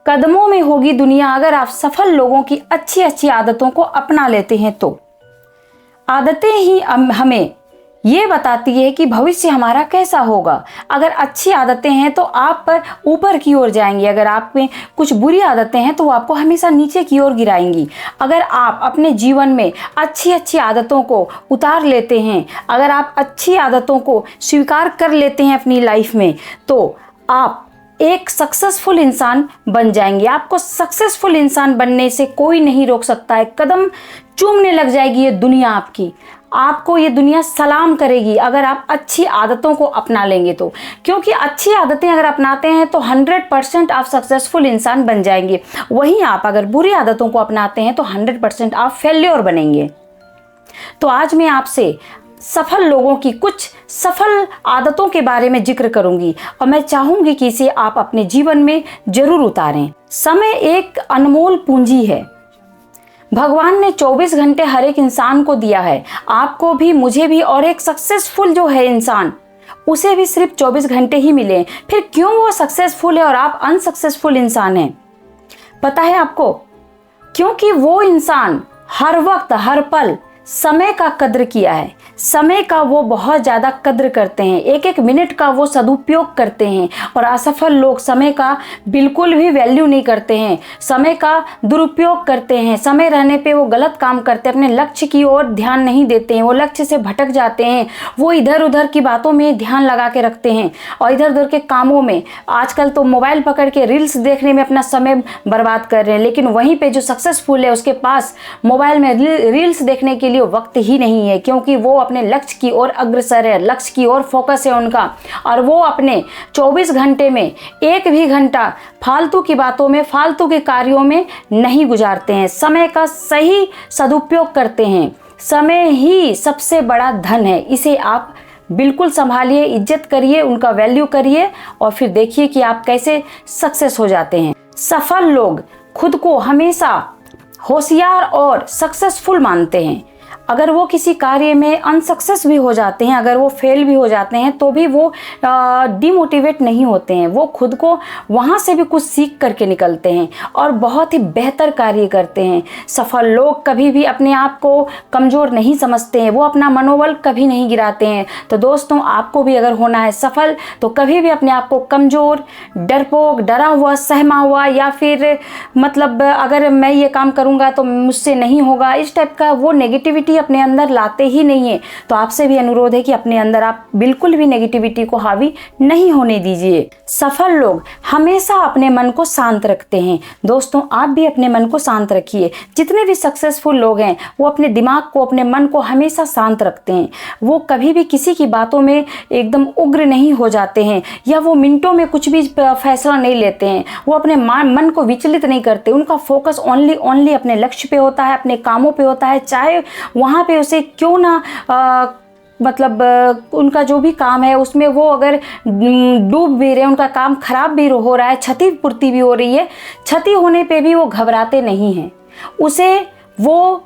कदमों में होगी दुनिया अगर आप सफल लोगों की अच्छी अच्छी आदतों को अपना लेते हैं तो। आदतें ही हमें ये बताती है कि भविष्य हमारा कैसा होगा। अगर अच्छी आदतें हैं तो आप ऊपर की ओर जाएंगे, अगर आप में कुछ बुरी आदतें हैं तो वो आपको हमेशा नीचे की ओर गिराएंगी। अगर आप अपने जीवन में अच्छी अच्छी आदतों को उतार लेते हैं, अगर आप अच्छी आदतों को स्वीकार कर लेते हैं अपनी लाइफ में, तो आप एक सक्सेसफुल इंसान बन जाएंगे। आपको सक्सेसफुल इंसान बनने से कोई नहीं रोक सकता है। कदम चूमने लग जाएगी ये दुनिया आपकी, आपको ये दुनिया सलाम करेगी अगर आप अच्छी आदतों को अपना लेंगे तो। क्योंकि अच्छी आदतें अगर अपनाते हैं तो 100% आप सक्सेसफुल इंसान बन जाएंगे। वहीं आप अगर बुरी आदतों को अपनाते हैं तो 100% आप फेल्योर बनेंगे। तो आज मैं आपसे सफल लोगों की कुछ सफल आदतों के बारे में जिक्र करूंगी और मैं चाहूंगी कि इसे आप अपने जीवन में जरूर उतारें। समय एक अनमोल पूंजी है। भगवान ने 24 घंटे हर एक इंसान को दिया है, आपको भी, मुझे भी, और एक सक्सेसफुल जो है इंसान उसे भी सिर्फ 24 घंटे ही मिले। फिर क्यों वो सक्सेसफुल है और आप अनसक्सेसफुल इंसान हैं? पता है आपको? क्योंकि वो इंसान हर वक्त हर पल समय का कद्र किया है। समय का वो बहुत ज़्यादा कद्र करते हैं, एक एक मिनट का वो सदुपयोग करते हैं। और असफल लोग समय का बिल्कुल भी वैल्यू नहीं करते हैं, समय का दुरुपयोग करते हैं। समय रहने पे वो गलत काम करते हैं, अपने लक्ष्य की ओर ध्यान नहीं देते हैं, वो लक्ष्य से भटक जाते हैं। वो इधर उधर की बातों में ध्यान लगा के रखते हैं और इधर उधर के कामों में, आजकल तो मोबाइल पकड़ के रील्स देखने में अपना समय बर्बाद कर रहे हैं। लेकिन वहीं पर जो सक्सेसफुल है उसके पास मोबाइल में रील्स देखने के लिए वक्त ही नहीं है, क्योंकि वो अपने लक्ष्य की ओर अग्रसर है, लक्ष्य की ओर फोकस है उनका। और वो अपने 24 घंटे में एक भी घंटा फालतू की बातों में, फालतू के कार्यों में नहीं गुजारते हैं। समय का सही सदुपयोग करते हैं। समय ही सबसे बड़ा धन है, इसे आप बिल्कुल संभालिए, इज्जत करिए, उनका वैल्यू करिए और फिर देखिए कि आप कैसे सक्सेस हो जाते हैं। सफल लोग खुद को हमेशा होशियार और सक्सेसफुल मानते हैं। अगर वो किसी कार्य में अनसक्सेस भी हो जाते हैं, अगर वो फेल भी हो जाते हैं, तो भी वो डिमोटिवेट नहीं होते हैं। वो खुद को वहाँ से भी कुछ सीख करके निकलते हैं और बहुत ही बेहतर कार्य करते हैं। सफल लोग कभी भी अपने आप को कमज़ोर नहीं समझते हैं, वो अपना मनोबल कभी नहीं गिराते हैं। तो दोस्तों, आपको भी अगर होना है सफल तो कभी भी अपने आप को कमज़ोर, डरपोक, डरा हुआ, सहमा हुआ, या फिर मतलब अगर मैं ये काम करूँगा तो मुझसे नहीं होगा, इस टाइप का वो नेगेटिविटी अपने अंदर लाते ही नहीं है। तो आपसे भी अनुरोध है कि अपने अंदर आप बिल्कुल भी नेगेटिविटी को हावी नहीं होने दीजिए। सफल लोग हमेशा अपने मन को शांत रखते हैं। दोस्तों, आप भी अपने मन को शांत रखिए। जितने भी सक्सेसफुल लोग हैं वो अपने दिमाग को, अपने मन को हमेशा शांत रखते हैं। वो कभी भी किसी की बातों में एकदम उग्र नहीं हो जाते हैं, या वो मिनटों में कुछ भी फैसला नहीं लेते हैं। वो अपने मन को विचलित नहीं करते। उनका फोकस ओनली अपने लक्ष्य पे होता है, अपने कामों पे होता है, चाहे वहाँ पे उसे क्यों ना मतलब उनका जो भी काम है उसमें वो अगर डूब भी रहे, उनका काम खराब भी हो रहा है, क्षतिपूर्ति भी हो रही है, क्षति होने पे भी वो घबराते नहीं हैं। उसे वो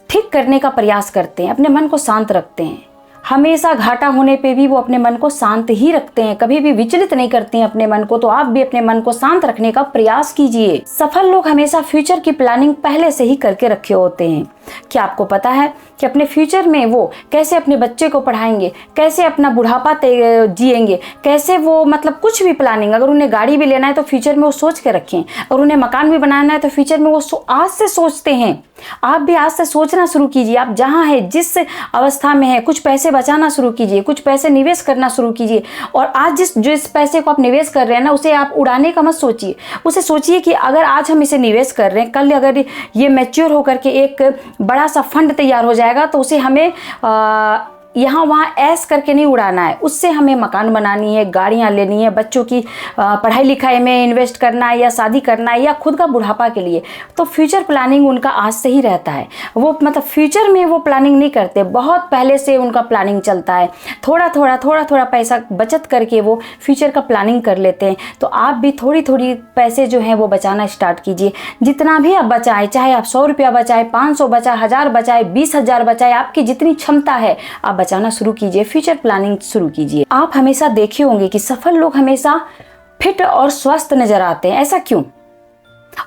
ठीक करने का प्रयास करते हैं, अपने मन को शांत रखते हैं। हमेशा घाटा होने पे भी वो अपने मन को शांत ही रखते हैं, कभी भी विचलित नहीं करते हैं अपने मन को। तो आप भी अपने मन को शांत रखने का प्रयास कीजिए। सफल लोग हमेशा फ्यूचर की प्लानिंग पहले से ही करके रखे होते हैं। क्या आपको पता है कि अपने फ्यूचर में वो कैसे अपने बच्चे को पढ़ाएंगे, कैसे अपना बुढ़ापा जिएंगे, कैसे वो मतलब कुछ भी प्लानिंग, अगर उन्हें गाड़ी भी लेना है तो फ्यूचर में वो सोच के रखें, और उन्हें मकान भी बनाना है तो फ्यूचर में वो आज से सोचते हैं। आप भी आज से सोचना शुरू कीजिए। आप जहाँ हैं, जिस अवस्था में हैं, कुछ पैसे बचाना शुरू कीजिए, कुछ पैसे निवेश करना शुरू कीजिए। और आज जिस पैसे को आप निवेश कर रहे हैं ना, उसे आप उड़ाने का मत सोचिए। उसे सोचिए कि अगर आज हम इसे निवेश कर रहे हैं, कल अगर ये मैच्योर होकर के एक बड़ा सा फंड तैयार हो जाएगा तो उसे हमें यहाँ वहाँ ऐश करके नहीं उड़ाना है। उससे हमें मकान बनानी है, गाड़ियाँ लेनी है, बच्चों की पढ़ाई लिखाई में इन्वेस्ट करना है, या शादी करना है, या खुद का बुढ़ापा के लिए। तो फ्यूचर प्लानिंग उनका आज से ही रहता है। वो मतलब फ्यूचर में वो प्लानिंग नहीं करते, बहुत पहले से उनका प्लानिंग चलता है। थोड़ा थोड़ा पैसा बचत करके वो फ्यूचर का प्लानिंग कर लेते हैं। तो आप भी थोड़ी थोड़ी पैसे जो हैं वो बचाना स्टार्ट कीजिए। जितना भी आप बचाएं, चाहे आप 100 रुपया बचाएं, 500 बचाएं, 1000 बचाएं, 20,000 बचाएं, आपकी जितनी क्षमता है आप बचाना शुरू कीजिए। फ्यूचर प्लानिंग शुरू कीजिए। आप हमेशा देखे होंगे कि सफल लोग हमेशा फिट और स्वस्थ नजर आते हैं। ऐसा क्यों?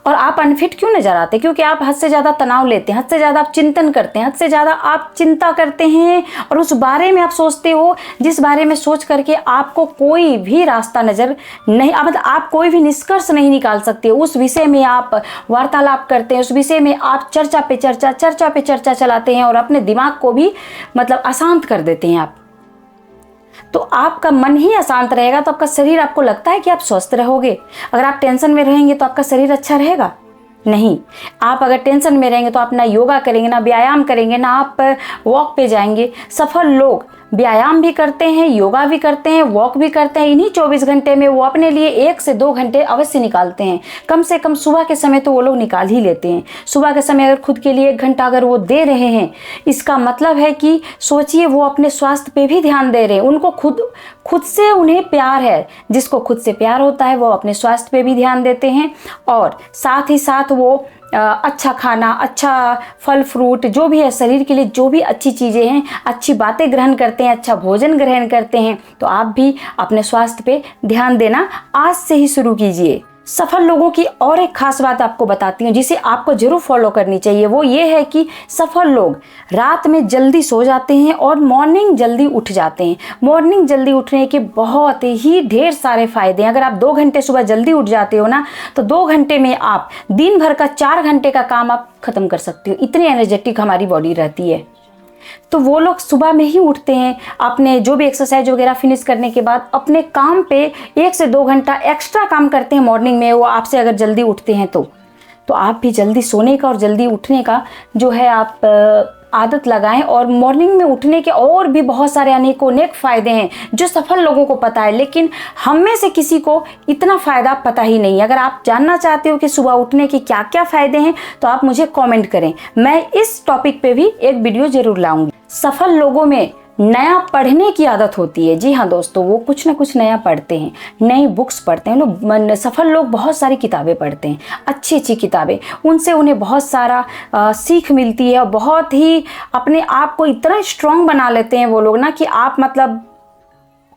और आप अनफिट क्यों नजर आते? क्योंकि आप हद से ज़्यादा तनाव लेते हैं, हद से ज़्यादा आप चिंतन करते हैं, हद से ज़्यादा आप चिंता करते हैं और उस बारे में आप सोचते हो जिस बारे में सोच करके आपको कोई भी रास्ता नज़र नहीं, मतलब आप कोई भी निष्कर्ष नहीं निकाल सकते। उस विषय में आप वार्तालाप करते हैं, उस विषय में आप चर्चा पे चर्चा चलाते हैं और अपने दिमाग को भी मतलब अशांत कर देते हैं आप। तो आपका मन ही अशांत रहेगा तो आपका शरीर, आपको लगता है कि आप स्वस्थ रहोगे? अगर आप टेंशन में रहेंगे तो आपका शरीर अच्छा रहेगा? नहीं। आप अगर टेंशन में रहेंगे तो आप ना योगा करेंगे, ना व्यायाम करेंगे, ना आप वॉक पे जाएंगे। सफल लोग व्यायाम भी करते हैं, योगा भी करते हैं, वॉक भी करते हैं। इन्हीं 24 घंटे में वो अपने लिए 1 से 2 घंटे अवश्य निकालते हैं। कम से कम सुबह के समय तो वो लोग निकाल ही लेते हैं। सुबह के समय अगर खुद के लिए 1 घंटा अगर वो दे रहे हैं, इसका मतलब है कि सोचिए वो अपने स्वास्थ्य पे भी ध्यान दे रहे हैं। उनको खुद से उन्हें प्यार है। जिसको खुद से प्यार होता है वो अपने स्वास्थ्य पे भी ध्यान देते हैं और साथ ही साथ वो अच्छा खाना, अच्छा फल फ्रूट जो भी है शरीर के लिए, जो भी अच्छी चीज़ें हैं, अच्छी बातें ग्रहण करते हैं, अच्छा भोजन ग्रहण करते हैं। तो आप भी अपने स्वास्थ्य पे ध्यान देना आज से ही शुरू कीजिए। सफल लोगों की और एक खास बात आपको बताती हूँ जिसे आपको जरूर फॉलो करनी चाहिए। वो ये है कि सफल लोग रात में जल्दी सो जाते हैं और मॉर्निंग जल्दी उठ जाते हैं। मॉर्निंग जल्दी उठने के बहुत ही ढेर सारे फायदे हैं। अगर आप 2 घंटे सुबह जल्दी उठ जाते हो ना, तो 2 घंटे में आप दिन भर का 4 घंटे का काम आप खत्म कर सकते हो। इतनी एनर्जेटिक हमारी बॉडी रहती है। तो वो लोग सुबह में ही उठते हैं, अपने जो भी एक्सरसाइज वगैरह फिनिश करने के बाद अपने काम पे 1 से 2 घंटा एक्स्ट्रा काम करते हैं मॉर्निंग में। वो आपसे अगर जल्दी उठते हैं तो आप भी जल्दी सोने का और जल्दी उठने का जो है आप आदत लगाएं। और मॉर्निंग में उठने के और भी बहुत सारे अनेक फ़ायदे हैं जो सफल लोगों को पता है, लेकिन हम में से किसी को इतना फ़ायदा पता ही नहीं। अगर आप जानना चाहते हो कि सुबह उठने के क्या क्या फ़ायदे हैं तो आप मुझे कमेंट करें, मैं इस टॉपिक पे भी एक वीडियो ज़रूर लाऊंगी। सफल लोगों में नया पढ़ने की आदत होती है। जी हाँ दोस्तों, वो कुछ ना कुछ नया पढ़ते हैं, नई बुक्स पढ़ते हैं। लोग सफल लोग बहुत सारी किताबें पढ़ते हैं, अच्छी अच्छी किताबें। उनसे उन्हें बहुत सारा सीख मिलती है और बहुत ही अपने आप को इतना स्ट्रांग बना लेते हैं वो लोग ना कि आप मतलब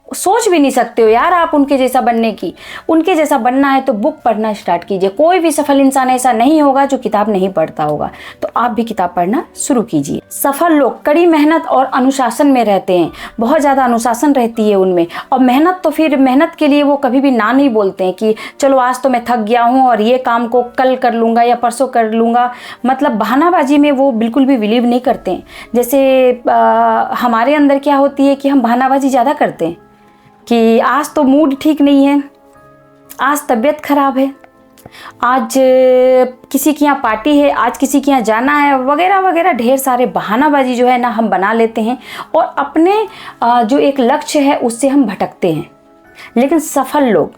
सोच भी नहीं सकते हो यार आप उनके जैसा बनने की। उनके जैसा बनना है तो बुक पढ़ना स्टार्ट कीजिए। कोई भी सफल इंसान ऐसा नहीं होगा जो किताब नहीं पढ़ता होगा, तो आप भी किताब पढ़ना शुरू कीजिए। सफल लोग कड़ी मेहनत और अनुशासन में रहते हैं। बहुत ज़्यादा अनुशासन रहती है उनमें। और मेहनत तो फिर मेहनत के लिए वो कभी भी ना नहीं बोलते हैं कि चलो आज तो मैं थक गया हूँ और ये काम को कल कर लूँगा या परसों कर लूँगा। मतलब बहानाबाजी में वो बिल्कुल भी बिलीव नहीं करते हैं। जैसे हमारे अंदर क्या होती है कि हम बहानाबाजी ज़्यादा करते हैं कि आज तो मूड ठीक नहीं है, आज तबीयत खराब है, आज किसी के यहाँ पार्टी है, आज किसी के यहाँ जाना है, वगैरह वगैरह ढेर सारे बहानाबाजी जो है ना हम बना लेते हैं और अपने जो एक लक्ष्य है उससे हम भटकते हैं। लेकिन सफल लोग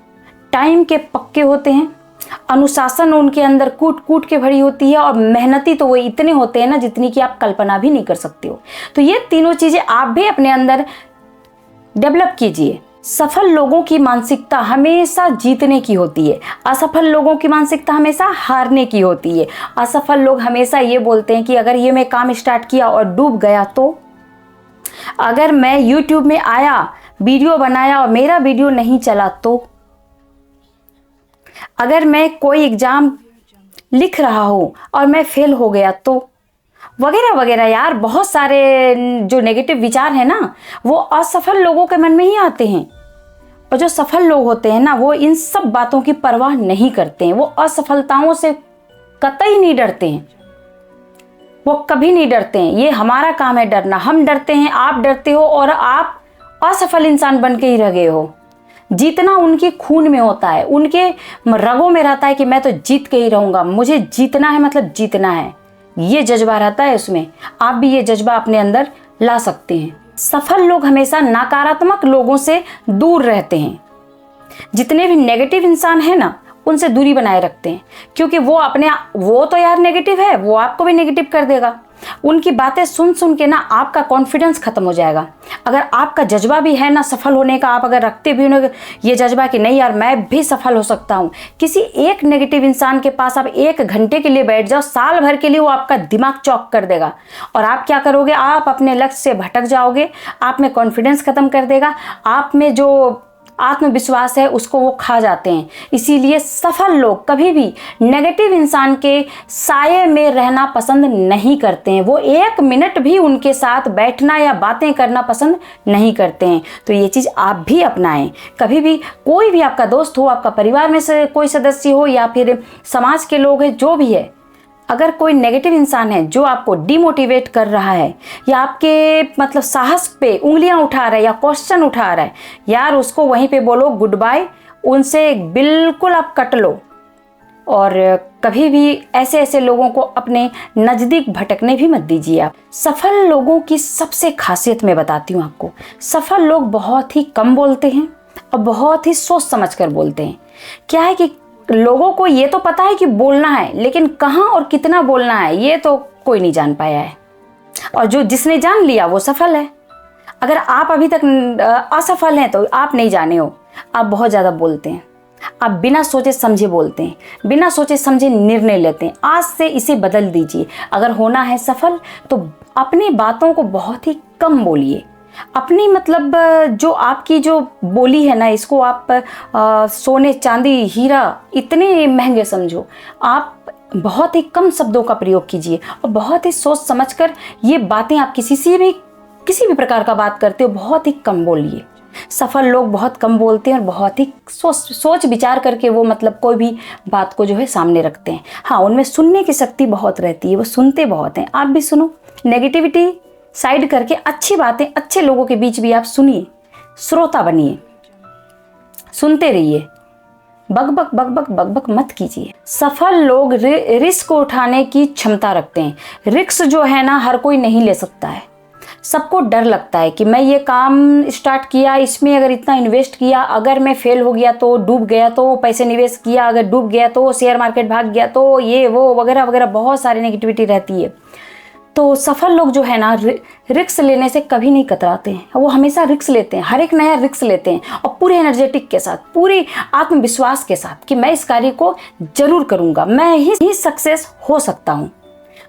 टाइम के पक्के होते हैं, अनुशासन उनके अंदर कूट कूट के भरी होती है और मेहनती तो वो इतने होते हैं ना जितनी कि आप कल्पना भी नहीं कर सकते हो। तो ये तीनों चीज़ें आप भी अपने अंदर डेवलप कीजिए। सफल लोगों की मानसिकता हमेशा जीतने की होती है, असफल लोगों की मानसिकता हमेशा हारने की होती है। असफल लोग हमेशा ये बोलते हैं कि अगर ये मैं काम स्टार्ट किया और डूब गया तो, अगर मैं YouTube में आया, वीडियो बनाया और मेरा वीडियो नहीं चला तो, अगर मैं कोई एग्जाम लिख रहा हूं और मैं फेल हो गया तो, वगैरह वगैरह। यार बहुत सारे जो नेगेटिव विचार हैं ना वो असफल लोगों के मन में ही आते हैं। और जो सफल लोग होते हैं ना वो इन सब बातों की परवाह नहीं करते हैं। वो असफलताओं से कतई नहीं डरते हैं, वो कभी नहीं डरते हैं। ये हमारा काम है डरना। हम डरते हैं, आप डरते हो और आप असफल इंसान बन के ही रह गए हो। जीतना उनके खून में होता है, उनके रगों में रहता है कि मैं तो जीत के ही रहूंगा, मुझे जीतना है मतलब जीतना है। ये जज्बा रहता है उसमें। आप भी ये जज्बा अपने अंदर ला सकते हैं। सफल लोग हमेशा नकारात्मक लोगों से दूर रहते हैं। जितने भी नेगेटिव इंसान हैं ना उनसे दूरी बनाए रखते हैं, क्योंकि वो तो यार नेगेटिव है, वो आपको भी नेगेटिव कर देगा। उनकी बातें सुन सुन के ना आपका कॉन्फिडेंस खत्म हो जाएगा। अगर आपका जज्बा भी है ना सफल होने का, आप अगर रखते भी हो ये जज्बा कि नहीं यार मैं भी सफल हो सकता हूँ, किसी एक नेगेटिव इंसान के पास आप 1 घंटे के लिए बैठ जाओ, साल भर के लिए वो आपका दिमाग चौक कर देगा। और आप क्या करोगे, आप अपने लक्ष्य से भटक जाओगे, आप में कॉन्फिडेंस खत्म कर देगा, आप में जो आत्मविश्वास है उसको वो खा जाते हैं। इसीलिए सफल लोग कभी भी नेगेटिव इंसान के साये में रहना पसंद नहीं करते हैं। वो 1 मिनट भी उनके साथ बैठना या बातें करना पसंद नहीं करते हैं। तो ये चीज़ आप भी अपनाएं। कभी भी कोई भी आपका दोस्त हो, आपका परिवार में से कोई सदस्य हो या फिर समाज के लोग हैं, जो भी है, अगर कोई नेगेटिव इंसान है जो आपको डिमोटिवेट कर रहा है या आपके मतलब साहस पे उंगलियां उठा रहा है या क्वेश्चन उठा रहा है, यार उसको वहीं पे बोलो गुड बाय, उनसे बिल्कुल आप कट लो। और कभी भी ऐसे ऐसे लोगों को अपने नज़दीक भटकने भी मत दीजिए आप। सफल लोगों की सबसे खासियत मैं बताती हूँ आपको। सफल लोग बहुत ही कम बोलते हैं और बहुत ही सोच समझ कर बोलते हैं। क्या है कि लोगों को ये तो पता है कि बोलना है, लेकिन कहाँ और कितना बोलना है ये तो कोई नहीं जान पाया है। और जिसने जान लिया वो सफल है। अगर आप अभी तक असफल हैं तो आप नहीं जाने हो। आप बहुत ज़्यादा बोलते हैं, आप बिना सोचे समझे बोलते हैं, बिना सोचे समझे निर्णय लेते हैं। आज से इसे बदल दीजिए। अगर होना है सफल तो अपनी बातों को बहुत ही कम बोलिए। अपनी मतलब जो आपकी जो बोली है ना, इसको आप सोने चांदी हीरा इतने महंगे समझो। आप बहुत ही कम शब्दों का प्रयोग कीजिए और बहुत ही सोच समझकर ये बातें आप किसी भी प्रकार का बात करते हो बहुत ही कम बोलिए। सफल लोग बहुत कम बोलते हैं और बहुत ही सोच विचार करके वो मतलब कोई भी बात को जो है सामने रखते हैं। हाँ, उनमें सुनने की शक्ति बहुत रहती है, वो सुनते बहुत हैं। आप भी सुनो, नेगेटिविटी साइड करके अच्छी बातें अच्छे लोगों के बीच भी आप सुनिए, श्रोता बनिए, सुनते रहिए, बक मत कीजिए। सफल लोग रिस्क उठाने की क्षमता रखते हैं। रिस्क जो है ना हर कोई नहीं ले सकता है। सबको डर लगता है कि मैं ये काम स्टार्ट किया, इसमें अगर इतना इन्वेस्ट किया, अगर मैं फेल हो गया तो, डूब गया तो, पैसे निवेश किया अगर डूब गया तो, शेयर मार्केट भाग गया तो, ये वो वगैरह वगैरह बहुत सारी नेगेटिविटी रहती है। तो सफल लोग जो है ना रिस्क लेने से कभी नहीं कतराते हैं। वो हमेशा रिस्क लेते हैं, हर एक नया रिस्क लेते हैं और पूरे एनर्जेटिक के साथ, पूरे आत्मविश्वास के साथ कि मैं इस कार्य को जरूर करूँगा, मैं ही सक्सेस हो सकता हूँ।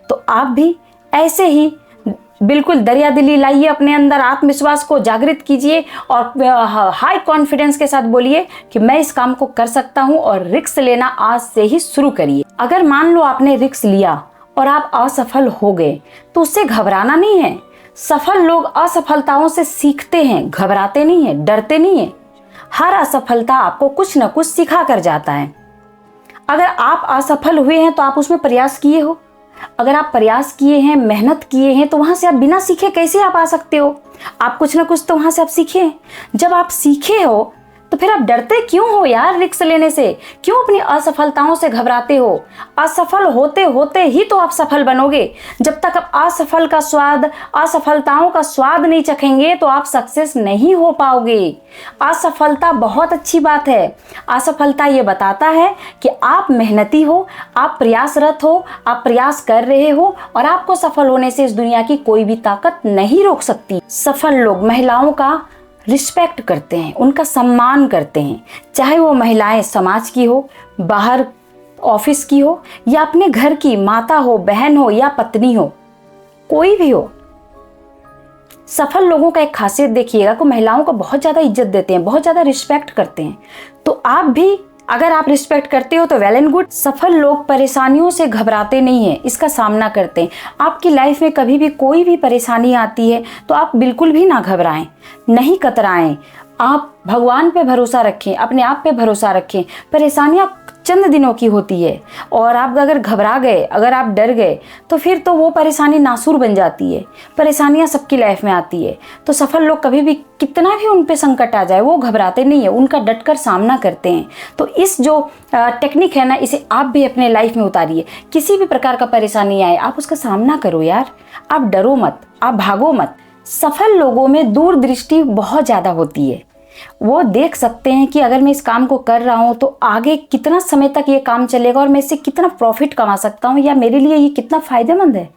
तो आप भी ऐसे ही बिल्कुल दरिया दिली लाइए, अपने अंदर आत्मविश्वास को जागृत कीजिए और हाई कॉन्फिडेंस के साथ बोलिए कि मैं इस काम को कर सकता हूँ और रिस्क लेना आज से ही शुरू करिए। अगर मान लो आपने रिस्क लिया और आप असफल हो गए तो उससे घबराना नहीं है। सफल लोग असफलताओं से सीखते हैं, घबराते नहीं है, डरते नहीं है। हर असफलता आपको कुछ न कुछ सिखा कर जाता है। अगर आप असफल हुए हैं तो आप उसमें प्रयास किए हो। अगर आप प्रयास किए हैं, मेहनत किए हैं, तो वहां से आप बिना सीखे कैसे आप आ सकते हो? आप कुछ ना कुछ तो वहां से आप सीखे हैं। जब आप सीखे हो तो फिर आप डरते क्यों हो यार रिस्क लेने से? क्यों अपनी असफलताओं से घबराते हो? असफल होते होते ही तो आप सफल बनोगे। जब तक आप असफलताओं का स्वाद नहीं चखेंगे तो आप सक्सेस नहीं हो पाओगे। असफलता बहुत अच्छी बात है। असफलता ये बताता है कि आप मेहनती हो, आप प्रयासरत हो, आप प्रयास कर रहे हो और आपको सफल होने से इस दुनिया की कोई भी ताकत नहीं रोक सकती। सफल लोग महिलाओं का रिस्पेक्ट करते हैं, उनका सम्मान करते हैं, चाहे वो महिलाएं समाज की हो, बाहर ऑफिस की हो या अपने घर की माता हो, बहन हो या पत्नी हो, कोई भी हो। सफल लोगों का एक खासियत देखिएगा कि महिलाओं को बहुत ज़्यादा इज्जत देते हैं, बहुत ज़्यादा रिस्पेक्ट करते हैं। तो आप भी अगर आप रिस्पेक्ट करते हो तो वेल एंड गुड। सफल लोग परेशानियों से घबराते नहीं हैं, इसका सामना करते हैं। आपकी लाइफ में कभी भी कोई भी परेशानी आती है तो आप बिल्कुल भी ना घबराएं, नहीं कतराएं। आप भगवान पे भरोसा रखें, अपने आप पे भरोसा रखें। परेशानियां चंद दिनों की होती है और आप अगर घबरा गए, अगर आप डर गए तो फिर तो वो परेशानी नासूर बन जाती है। परेशानियां सबकी लाइफ में आती है। तो सफल लोग कभी भी कितना भी उन पे संकट आ जाए वो घबराते नहीं है, उनका डटकर सामना करते हैं। तो इस जो टेक्निक है ना, इसे आप भी अपने लाइफ में उतारिए। किसी भी प्रकार का परेशानी आए आप उसका सामना करो यार, आप डरो मत, आप भागो मत। सफल लोगों में दूरदृष्टि बहुत ज़्यादा होती है। वो देख सकते हैं कि अगर मैं इस काम को कर रहा हूँ तो आगे कितना समय तक ये काम चलेगा और मैं इससे कितना प्रॉफिट कमा सकता हूँ या मेरे लिए ये कितना फ़ायदेमंद है।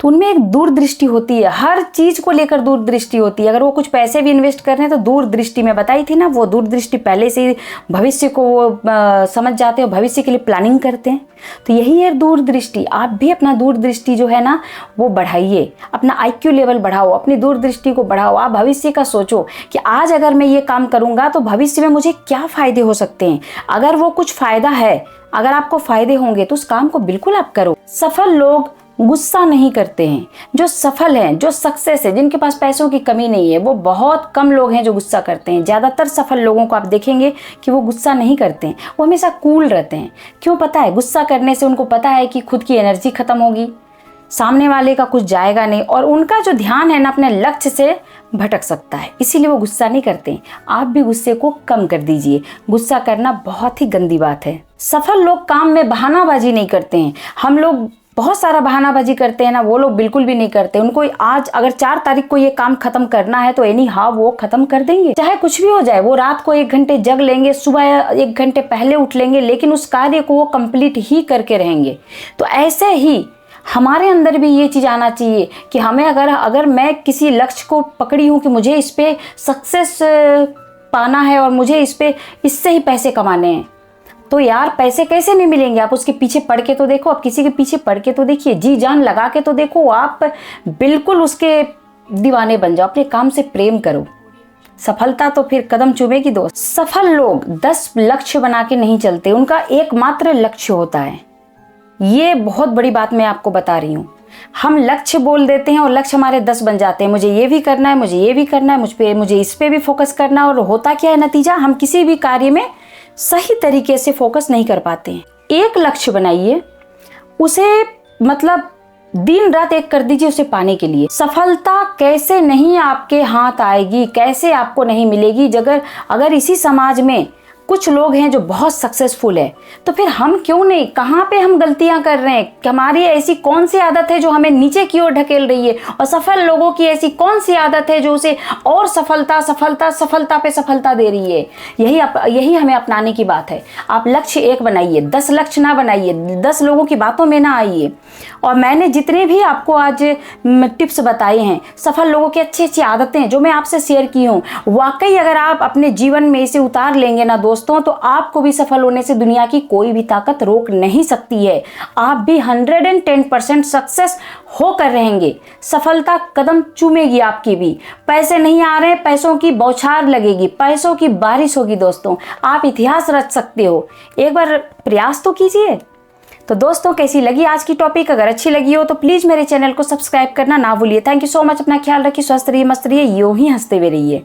तो उनमें एक दूरदृष्टि होती है, हर चीज को लेकर दूरदृष्टि होती है। अगर वो कुछ पैसे भी इन्वेस्ट कर रहे हैं तो दूरदृष्टि, मैं बताई थी ना, वो दूरदृष्टि पहले से ही भविष्य को वो समझ जाते हैं, भविष्य के लिए प्लानिंग करते हैं। तो यही है दूरदृष्टि। आप भी अपना दूरदृष्टि जो है ना वो बढ़ाइए, अपना IQ लेवल बढ़ाओ, अपनी दूरदृष्टि को बढ़ाओ। आप भविष्य का सोचो कि आज अगर मैं ये काम करूंगा तो भविष्य में मुझे क्या फायदे हो सकते हैं। अगर वो कुछ फायदा है, अगर आपको फायदे होंगे तो उस काम को बिल्कुल आप करो। सफल लोग गुस्सा नहीं करते हैं। जो सफल हैं, जो सक्सेस है, जिनके पास पैसों की कमी नहीं है, वो बहुत कम लोग हैं जो गुस्सा करते हैं। ज़्यादातर सफल लोगों को आप देखेंगे कि वो गुस्सा नहीं करते हैं, वो हमेशा कूल रहते हैं। क्यों पता है? गुस्सा करने से उनको पता है कि खुद की एनर्जी खत्म होगी, सामने वाले का कुछ जाएगा नहीं, और उनका जो ध्यान है ना अपने लक्ष्य से भटक सकता है, इसीलिए वो गुस्सा नहीं करते। आप भी गुस्से को कम कर दीजिए। गुस्सा करना बहुत ही गंदी बात है। सफल लोग काम में बहानाबाजी नहीं करते हैं। हम लोग बहुत सारा बहानाबाजी करते हैं ना, वो लोग बिल्कुल भी नहीं करते। उनको आज अगर 4 तारीख को ये काम खत्म करना है तो एनी हाउ वो खत्म कर देंगे, चाहे कुछ भी हो जाए। वो रात को 1 घंटे जग लेंगे, सुबह 1 घंटे पहले उठ लेंगे, लेकिन उस कार्य को वो कंप्लीट ही करके रहेंगे। तो ऐसे ही हमारे अंदर भी ये चीज़ आना चाहिए कि हमें अगर मैं किसी लक्ष्य को पकड़ी हूँ कि मुझे इस पे सक्सेस पाना है और मुझे इससे ही पैसे कमाने हैं, तो यार पैसे कैसे नहीं मिलेंगे? आप उसके पीछे पड़ के तो देखो, आप किसी के पीछे पड़ के तो देखिए, जी जान लगा के तो देखो, आप बिल्कुल उसके दीवाने बन जाओ, अपने काम से प्रेम करो। सफलता तो फिर कदम चूमेगी दोस्त। सफल लोग 10 लक्ष्य बना के नहीं चलते, उनका एकमात्र लक्ष्य होता है। ये बहुत बड़ी बात मैं आपको बता रही हूँ। हम लक्ष्य बोल देते हैं और लक्ष्य हमारे 10 बन जाते हैं। मुझे ये भी करना है, मुझे ये भी करना है, मुझे इस पे भी फोकस करना है, और होता क्या है नतीजा? हम किसी भी कार्य में सही तरीके से फोकस नहीं कर पाते हैं। एक लक्ष्य बनाइए, उसे मतलब दिन रात एक कर दीजिए उसे पाने के लिए। सफलता कैसे नहीं आपके हाथ आएगी, कैसे आपको नहीं मिलेगी? अगर इसी समाज में कुछ लोग हैं जो बहुत सक्सेसफुल है, तो फिर हम क्यों नहीं? कहाँ पे हम गलतियां कर रहे हैं? हमारी ऐसी कौन सी आदत है जो हमें नीचे की ओर ढकेल रही है, और सफल लोगों की ऐसी कौन सी आदत है जो उसे और सफलता पे सफलता दे रही है? यही हमें अपनाने की बात है। आप लक्ष्य एक बनाइए, 10 लक्ष्य ना बनाइए, 10 लोगों की बातों में ना आइए। और मैंने जितने भी आपको आज टिप्स बताए हैं, सफल लोगों की अच्छी अच्छी आदतें जो मैं आपसे शेयर की हूँ, वाकई अगर आप अपने जीवन में इसे उतार लेंगे ना दोस्तों, तो आपको भी सफल होने से दुनिया की कोई भी ताकत रोक नहीं सकती है। आप भी 110% सक्सेस होकर रहेंगे। सफलता कदम चूमेगी आपकी भी। पैसे नहीं आ रहे, पैसों की बौछार लगेगी, पैसों की बारिश होगी दोस्तों। आप इतिहास रच सकते हो, एक बार प्रयास तो कीजिए। तो दोस्तों कैसी लगी आज की टॉपिक? अगर अच्छी लगी हो तो प्लीज मेरे चैनल को सब्सक्राइब करना ना भूलिए। Thank you so much. अपना ख्याल रखिए, स्वस्थ रहिए, मस्त रहिए, यूं ही हंसते हुए रहिए।